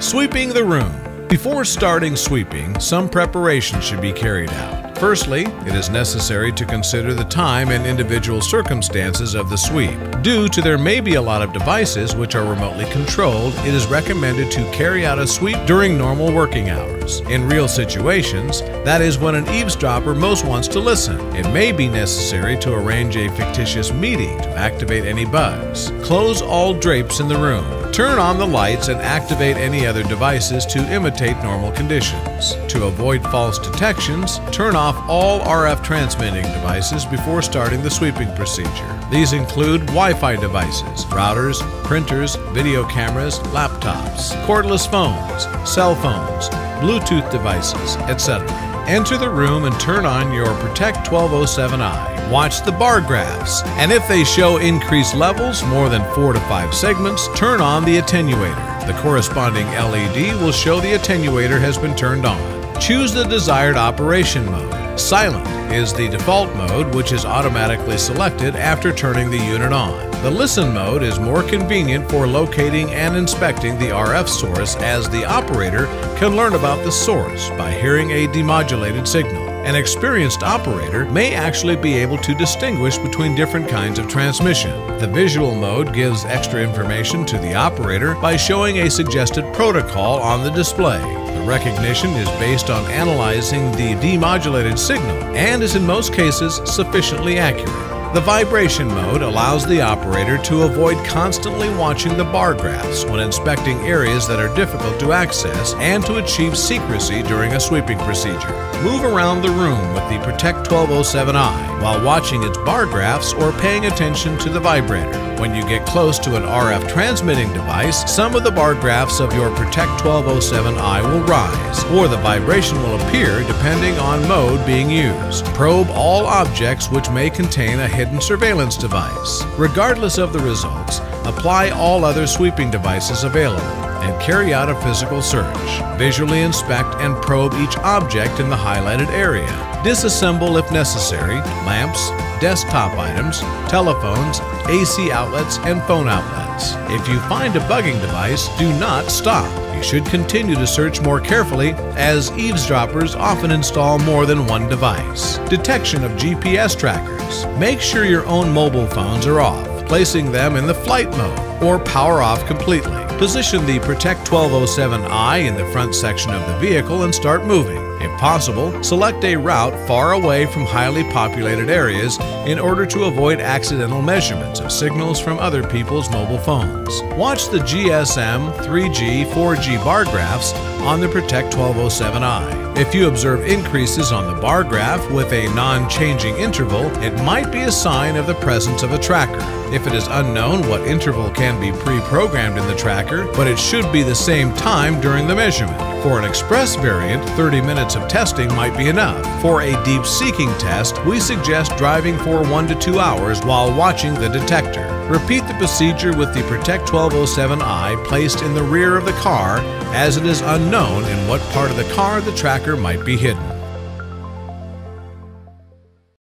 Sweeping the room. Before starting sweeping, some preparation should be carried out. Firstly, it is necessary to consider the time and individual circumstances of the sweep. Due to there may be a lot of devices which are remotely controlled, it is recommended to carry out a sweep during normal working hours. In real situations, that is when an eavesdropper most wants to listen, it may be necessary to arrange a fictitious meeting to activate any bugs. Close all drapes in the room. Turn on the lights and activate any other devices to imitate normal conditions. To avoid false detections, turn off all RF transmitting devices before starting the sweeping procedure. These include Wi-Fi devices, routers, printers, video cameras, laptops, cordless phones, cell phones, Bluetooth devices, etc. Enter the room and turn on your Protect 1207i. Watch the bar graphs, and if they show increased levels, more than 4 to 5 segments, turn on the attenuator. The corresponding LED will show the attenuator has been turned on. Choose the desired operation mode. Silent is the default mode, which is automatically selected after turning the unit on. The listen mode is more convenient for locating and inspecting the RF source, as the operator can learn about the source by hearing a demodulated signal. An experienced operator may actually be able to distinguish between different kinds of transmission. The visual mode gives extra information to the operator by showing a suggested protocol on the display. The recognition is based on analyzing the demodulated signal and is in most cases sufficiently accurate. The vibration mode allows the operator to avoid constantly watching the bar graphs when inspecting areas that are difficult to access and to achieve secrecy during a sweeping procedure. Move around the room with the Protect 1207i while watching its bar graphs or paying attention to the vibrator. When you get close to an RF transmitting device, some of the bar graphs of your Protect 1207i will rise, or the vibration will appear depending on mode being used. Probe all objects which may contain a hidden surveillance device. Regardless of the results, apply all other sweeping devices available and carry out a physical search. Visually inspect and probe each object in the highlighted area. Disassemble if necessary lamps, desktop items, telephones, AC outlets, and phone outlets. If you find a bugging device, do not stop. You should continue to search more carefully, as eavesdroppers often install more than one device. Detection of GPS trackers. Make sure your own mobile phones are off, placing them in the flight mode or power off completely. Position the Protect 1207i in the front section of the vehicle and start moving. If possible, select a route far away from highly populated areas in order to avoid accidental measurements of signals from other people's mobile phones. Watch the GSM, 3G, 4G bar graphs on the Protect 1207i. If you observe increases on the bar graph with a non-changing interval, it might be a sign of the presence of a tracker. If it is unknown what interval can be pre-programmed in the tracker, but it should be the same time during the measurement. For an express variant, 30 minutes of testing might be enough. For a deep seeking test, we suggest driving for 1 to 2 hours while watching the detector. Repeat the procedure with the Protect 1207i placed in the rear of the car, as it is unknown in what part of the car the tracker might be hidden.